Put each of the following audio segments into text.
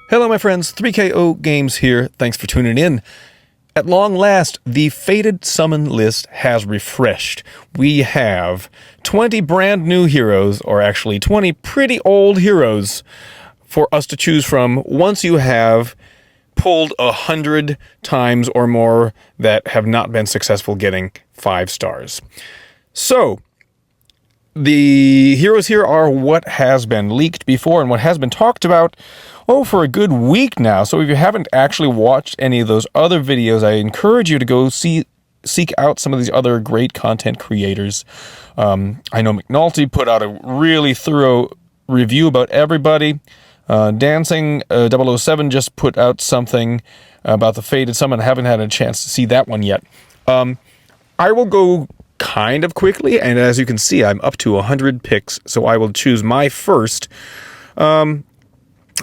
Hello, my friends. 3KO Games here. Thanks for tuning in. At long last, the Fated Summon list has refreshed. We have 20 brand new heroes, or actually 20 pretty old heroes, for us to choose from once you have pulled 100 times or more that have not been successful getting 5 stars. So, the heroes here are what has been leaked before and what has been talked about, for a good week now. So if you haven't actually watched any of those other videos, I encourage you to go seek out some of these other great content creators. I know McNulty put out a really thorough review about everybody. Dancing 007 just put out something about the Fated Summon. I haven't had a chance to see that one yet. I will go kind of quickly, and as you can see, I'm up to 100 picks, so I will choose my first.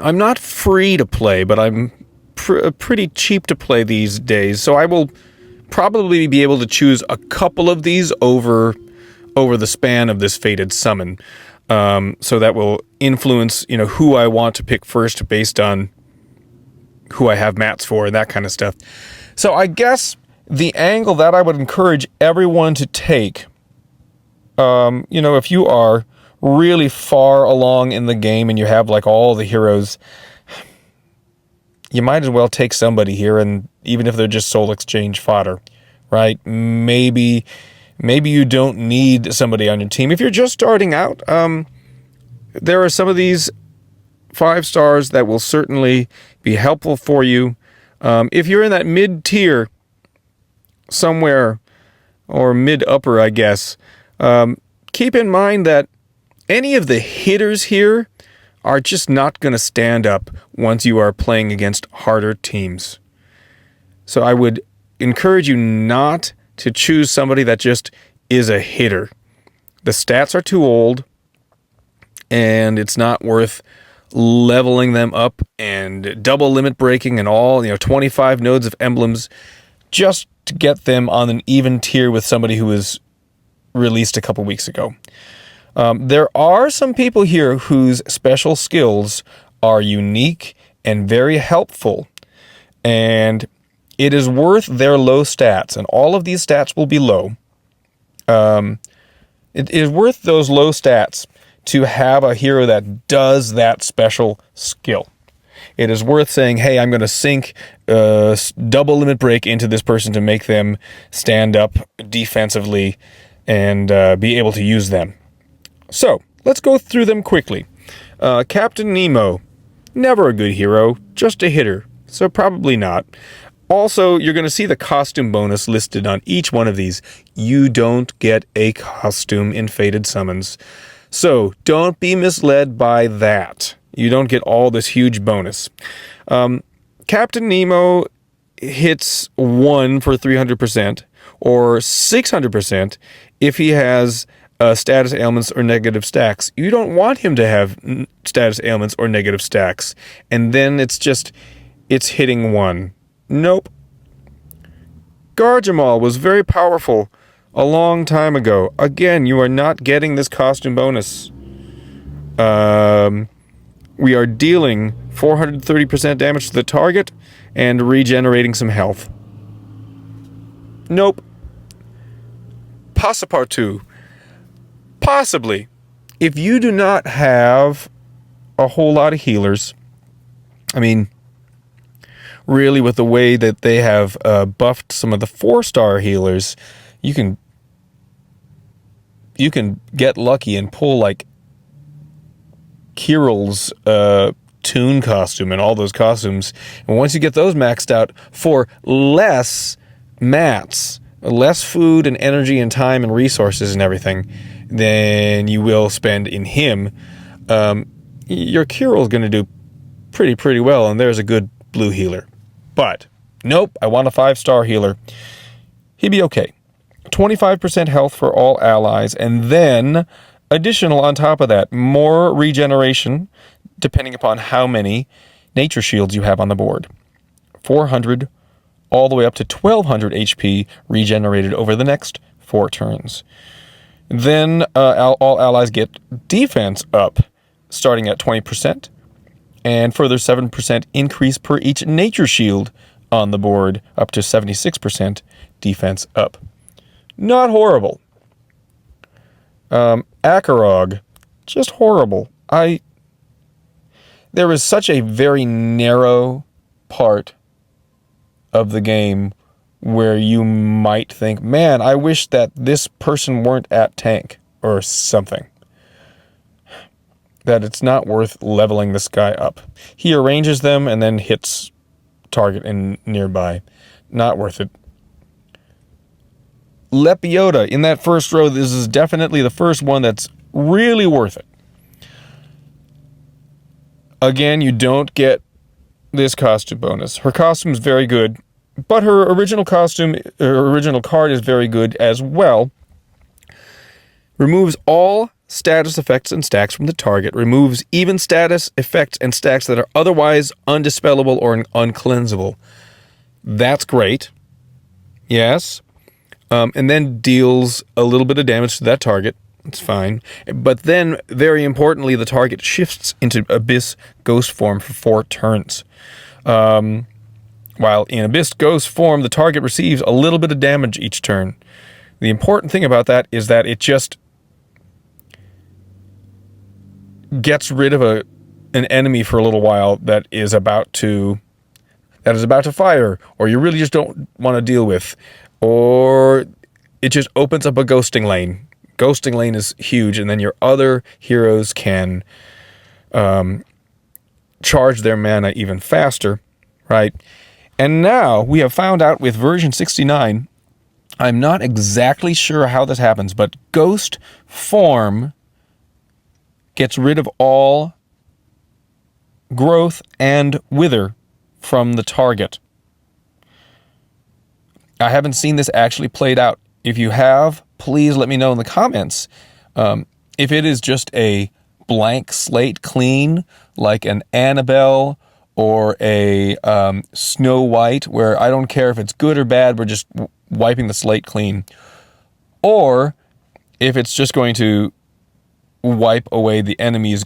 I'm not free to play, but I'm pretty cheap to play these days, so I will probably be able to choose a couple of these over the span of this Fated Summon. So that will influence, who I want to pick first based on who I have mats for and that kind of stuff. So I guess the angle that I would encourage everyone to take, if you are really far along in the game and you have like all the heroes, you might as well take somebody here, and even if they're just soul exchange fodder, right? Maybe you don't need somebody on your team. If you're just starting out, there are some of these 5 stars that will certainly be helpful for you. If you're in that mid-tier somewhere, or mid-upper, I guess, keep in mind that any of the hitters here are just not going to stand up once you are playing against harder teams. So I would encourage you not to choose somebody that just is a hitter. The stats are too old, and it's not worth leveling them up and double limit breaking and all, 25 nodes of emblems just to get them on an even tier with somebody who was released a couple weeks ago. There are some people here whose special skills are unique and very helpful, and it is worth their low stats, and all of these stats will be low. It is worth those low stats to have a hero that does that special skill. It is worth saying, hey, I'm going to sink double limit break into this person to make them stand up defensively and be able to use them. So, let's go through them quickly. Captain Nemo, never a good hero, just a hitter, so probably not. Also, you're going to see the costume bonus listed on each one of these. You don't get a costume in Fated Summons, so don't be misled by that. You don't get all this huge bonus. Captain Nemo hits 1 for 300%, or 600% if he has status ailments or negative stacks. You don't want him to have status ailments or negative stacks, and then it's hitting 1. Nope. Gargamel was very powerful a long time ago. Again, you are not getting this costume bonus. We are dealing 430% damage to the target and regenerating some health. Nope. Passepartout. Possibly. If you do not have a whole lot of healers, really with the way that they have buffed some of the 4-star healers, you can get lucky and pull like Kirill's Toon costume and all those costumes. And once you get those maxed out for less mats, less food and energy and time and resources and everything than you will spend in him, your Kirill's going to do pretty well, and there's a good blue healer. But nope, I want a 5-star healer. He'd be okay. 25% health for all allies, and then additional on top of that, more regeneration depending upon how many nature shields you have on the board. 400 all the way up to 1200 HP regenerated over the next 4 turns. Then all allies get defense up, starting at 20%, and further 7% increase per each nature shield on the board, up to 76% defense up. Not horrible. Akarog, just horrible. There is such a very narrow part of the game where you might think, man, I wish that this person weren't at tank or something. That it's not worth leveling this guy up. He arranges them and then hits target in nearby. Not worth it. Lepiota, in that first row, this is definitely the first one that's really worth it. Again, you don't get this costume bonus. Her costume is very good, but her original card is very good as well. Removes all status effects and stacks from the target. Removes even status effects and stacks that are otherwise undispellable or uncleansable. That's great. Yes. And then deals a little bit of damage to that target. It's fine. But then, very importantly, the target shifts into Abyss Ghost form for 4 turns. While in Abyss Ghost form, the target receives a little bit of damage each turn. The important thing about that is that it just gets rid of an enemy for a little while that is about to fire, or you really just don't want to deal with, or it just opens up a ghosting lane. Ghosting lane is huge, and then your other heroes can charge their mana even faster, right? And now we have found out with version 69, I'm not exactly sure how this happens, but Ghost form gets rid of all growth and wither from the target. I haven't seen this actually played out. If you have, please let me know in the comments. If it is just a blank slate clean, like an Annabelle or a Snow White, where I don't care if it's good or bad, we're just wiping the slate clean. Or if it's just going to wipe away the enemy's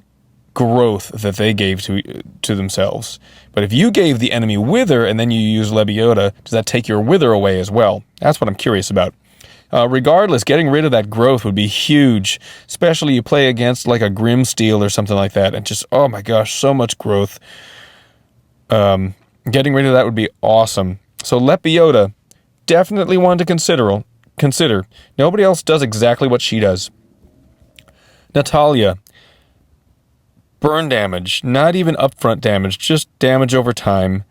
growth that they gave to themselves. But if you gave the enemy wither and then you use Lepiota, does that take your wither away as well? That's what I'm curious about. Regardless, getting rid of that growth would be huge, especially you play against like a Grimsteel or something like that, and just, oh my gosh, so much growth. Getting rid of that would be awesome. So Lepiota, definitely one to consider. Nobody else does exactly what she does. Natalia, burn damage, not even upfront damage, just damage over time,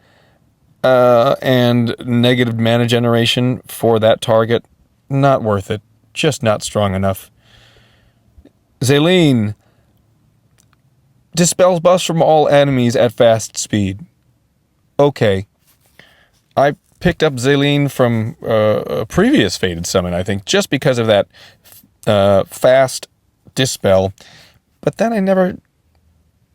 and negative mana generation for that target. Not worth it. Just not strong enough. Zaylene dispels buffs from all enemies at fast speed. Okay. I picked up Zaylene from a previous Fated Summon, I think, just because of that fast dispel. But then I never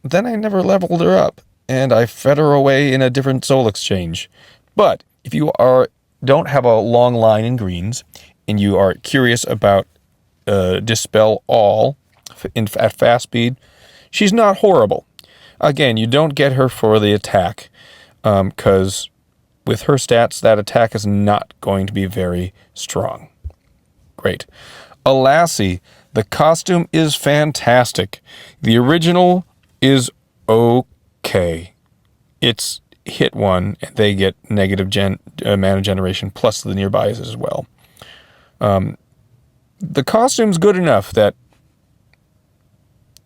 leveled her up, and I fed her away in a different Soul Exchange. But if you don't have a long line in greens, and you are curious about Dispel All at fast speed, she's not horrible. Again, you don't get her for the attack, because with her stats, that attack is not going to be very strong. Great. Alassie, the costume is fantastic. The original is okay. It's hit one, and they get negative mana generation plus the nearbys as well. The costume's good enough that,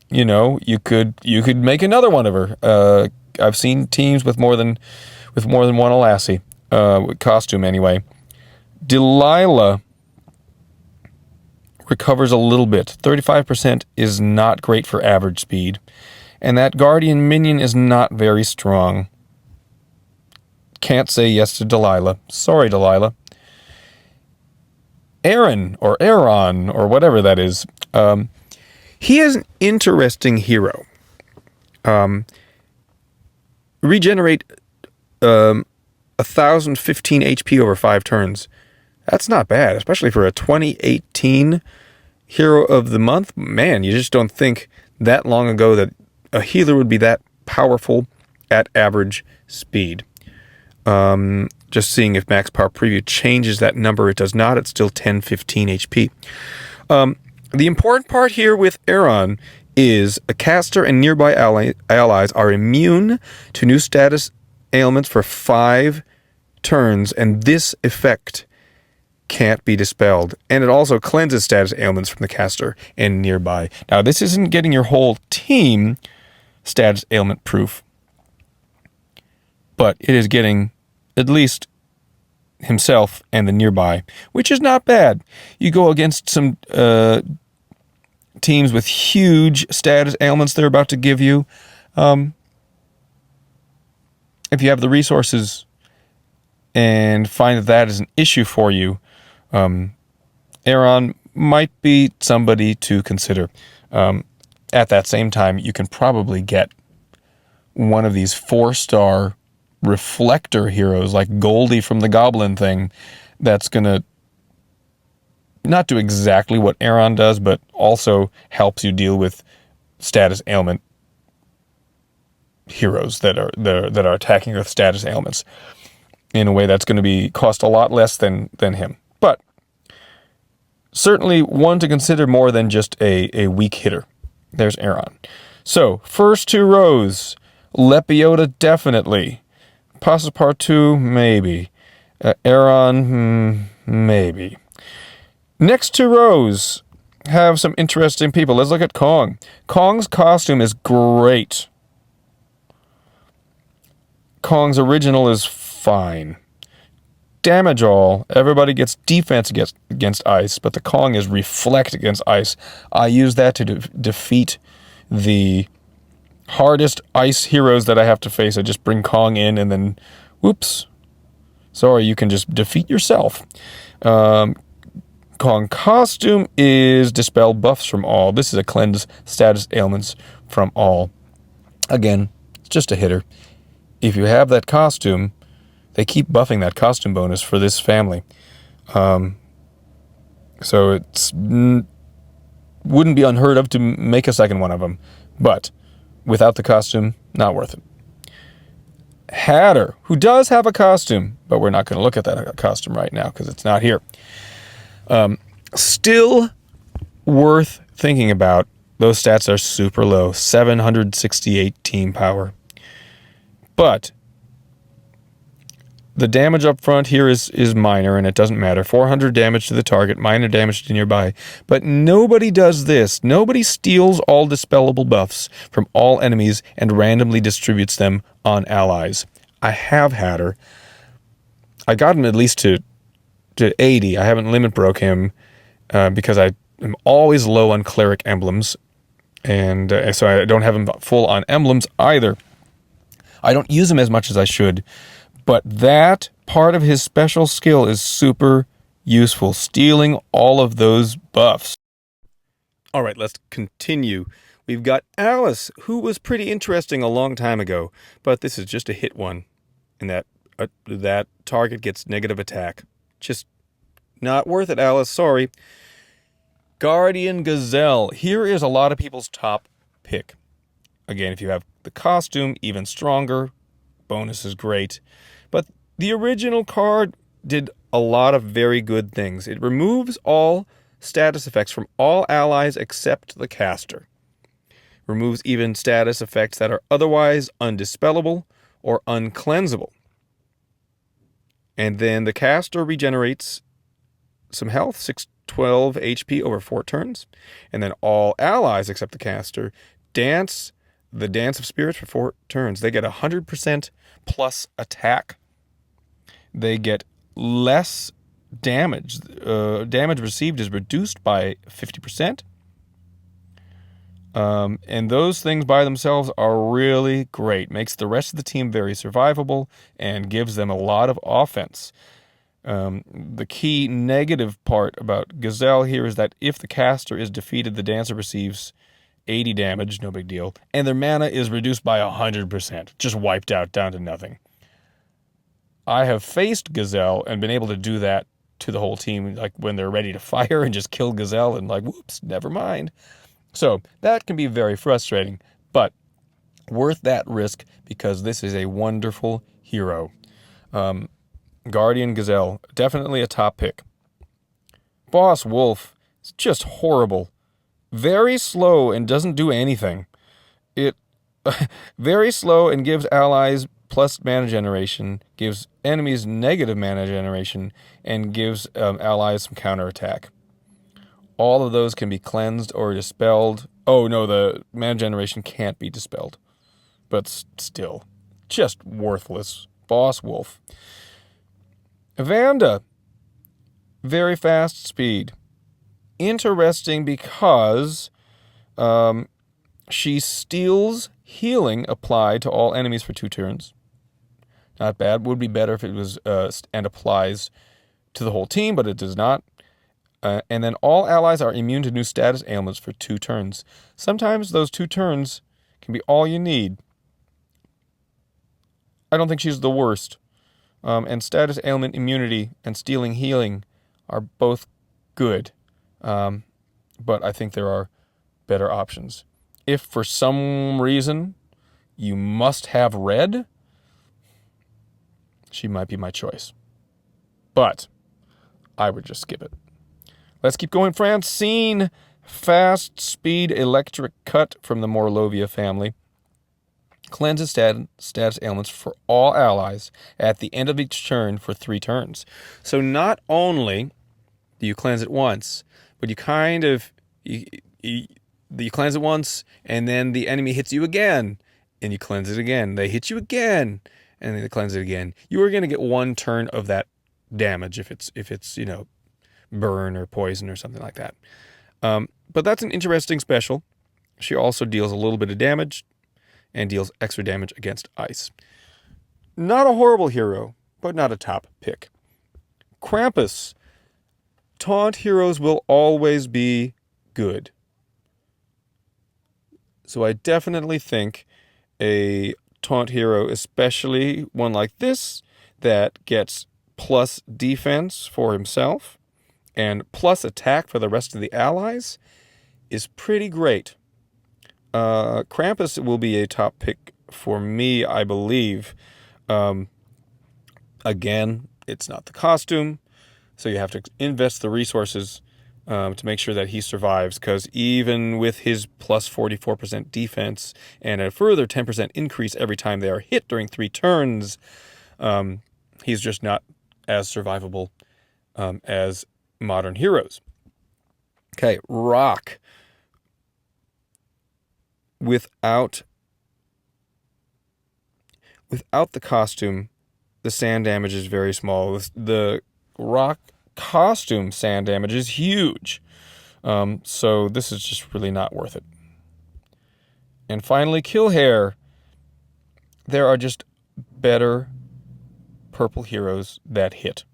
you know, you could make another one of her. I've seen teams with more than one Alassie costume anyway. Delilah recovers a little bit. 35% is not great for average speed, and that Guardian minion is not very strong. Can't say yes to Delilah. Sorry, Delilah. Aaron, or whatever that is, he is an interesting hero. Regenerate 1,015 HP over 5 turns. That's not bad, especially for a 2018 Hero of the Month. Man, you just don't think that long ago that a healer would be that powerful. at average speed. Just seeing if Max Power Preview changes that number. It does not. It's still 1015 HP. The important part here with Aeron is a caster and nearby allies are immune to new status ailments for 5 turns, and this effect can't be dispelled. And it also cleanses status ailments from the caster and nearby. Now, this isn't getting your whole team status ailment proof, but it is getting at least himself and the nearby, which is not bad. You go against some teams with huge status ailments they're about to give you. If you have the resources and find that is an issue for you, Aeron might be somebody to consider. At that same time, you can probably get one of these 4-star reflector heroes like Goldie from the Goblin thing that's going to not do exactly what Aeron does, but also helps you deal with status ailment heroes that are attacking with status ailments in a way that's going to be cost a lot less than him. But certainly one to consider more than just a weak hitter. There's Aeron. So, first 2 rows, Lepiota definitely. Passepartout, maybe. Aeron, maybe. Next 2 rows have some interesting people. Let's look at Kong. Kong's costume is great. Kong's original is fine. Damage all. Everybody gets defense against ice, but the Kong is reflect against ice. I use that to defeat the hardest ice heroes that I have to face. I just bring Kong in and then, whoops. Sorry, you can just defeat yourself. Kong costume is dispel buffs from all. This is a cleanse status ailments from all. Again, it's just a hitter. If you have that costume, they keep buffing that costume bonus for this family. So it's wouldn't be unheard of to make a second one of them. But without the costume, not worth it. Hatter, who does have a costume, but we're not going to look at that costume right now because it's not here. Still worth thinking about. Those stats are super low. 768 team power. But the damage up front here is minor, and it doesn't matter. 400 damage to the target, minor damage to nearby. But nobody does this. Nobody steals all dispellable buffs from all enemies and randomly distributes them on allies. I have Hatter. I got him at least to 80. I haven't limit broke him because I am always low on cleric emblems, and so I don't have him full on emblems either. I don't use him as much as I should, but that part of his special skill is super useful, stealing all of those buffs. All right, let's continue. We've got Alice, who was pretty interesting a long time ago, but this is just a hit one, and that target gets negative attack. Just not worth it, Alice. Sorry. Guardian Gazelle. Here is a lot of people's top pick. Again, if you have the costume, even stronger. Bonus is great. But the original card did a lot of very good things. It removes all status effects from all allies except the caster. Removes even status effects that are otherwise undispellable or uncleansable. And then the caster regenerates some health, 612 HP over 4 turns. And then all allies except the caster dance the Dance of Spirits for 4 turns. They get 100% plus attack. They get less damage. Damage received is reduced by 50%. And those things by themselves are really great. Makes the rest of the team very survivable and gives them a lot of offense. The key negative part about Gazelle here is that if the caster is defeated, the dancer receives 80 damage, no big deal, and their mana is reduced by 100%, just wiped out down to nothing. I have faced Gazelle and been able to do that to the whole team, like when they're ready to fire and just kill Gazelle and like, whoops, never mind. So that can be very frustrating, but Worth that risk because this is a wonderful hero. Guardian Gazelle, definitely a top pick. Boss Wolf is just horrible. Very slow and doesn't do anything. It very slow and gives allies plus mana generation, gives enemies negative mana generation, and gives allies some counterattack. All of those can be cleansed or dispelled. Oh no, the mana generation can't be dispelled. But still, just worthless. Boss Wolf. Vanda. Very fast speed. Interesting because she steals healing applied to all enemies for 2 turns. Not bad. Would be better if it was and applies to the whole team, but it does not. And then all allies are immune to new status ailments for 2 turns. Sometimes those 2 turns can be all you need. I don't think she's the worst. And status ailment immunity and stealing healing are both good. But I think there are better options. If for some reason you must have red, she might be my choice. But I would just skip it. Let's keep going. Francine, fast speed electric cut from the Morlovia family. Cleanses status ailments for all allies at the end of each turn for 3 turns. So not only do you cleanse it once, but you kind of you cleanse it once, and then the enemy hits you again, and you cleanse it again. They hit you again, and then they cleanse it again. You are going to get 1 turn of that damage if it's burn or poison or something like that. But that's an interesting special. She also deals a little bit of damage and deals extra damage against ice. Not a horrible hero, but not a top pick. Krampus. Taunt heroes will always be good. So I definitely think a taunt hero, especially one like this, that gets plus defense for himself and plus attack for the rest of the allies, is pretty great. Krampus will be a top pick for me, I believe. Again, it's not the costume, so you have to invest the resources to make sure that he survives, because even with his plus 44% defense and a further 10% increase every time they are hit during 3 turns, he's just not as survivable as modern heroes. Okay, Rock. Without the costume, the sand damage is very small. The Rock costume sand damage is huge. So this is just really not worth it. And finally, Killhair. There are just better purple heroes that hit.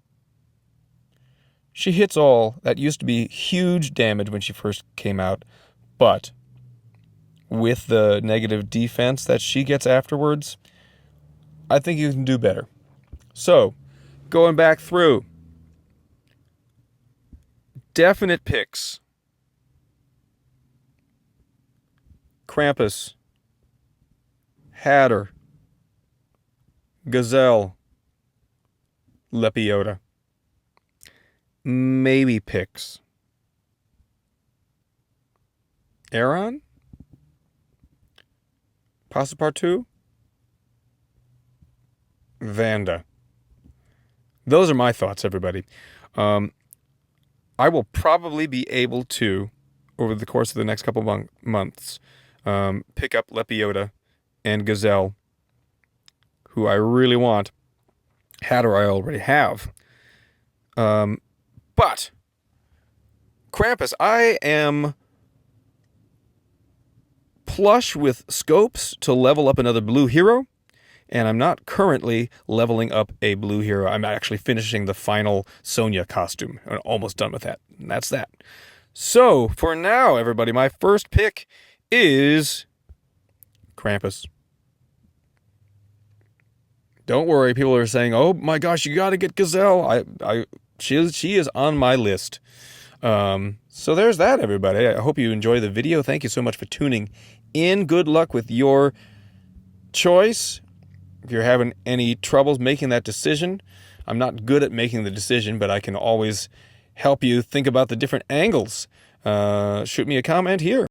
She hits all. That used to be huge damage when she first came out, but with the negative defense that she gets afterwards, I think you can do better. So, going back through, definite picks. Krampus, Hatter, Gazelle, Lepiota. Maybe picks. Aeron? Passepartout? Vanda. Those are my thoughts, everybody. I will probably be able to, over the course of the next couple months, pick up Lepiota and Gazelle, who I really want. Hatter I already have. But Krampus, I am plush with scopes to level up another blue hero, and I'm not currently leveling up a blue hero. I'm actually finishing the final Sonya costume. I'm almost done with that, and that's that. So, for now, everybody, my first pick is Krampus. Don't worry, people are saying, "Oh my gosh, you got to get Gazelle." She is on my list. So there's that, everybody. I hope you enjoy the video. Thank you so much for tuning in. Good luck with your choice. If you're having any troubles making that decision, I'm not good at making the decision, but I can always help you think about the different angles. Shoot me a comment here.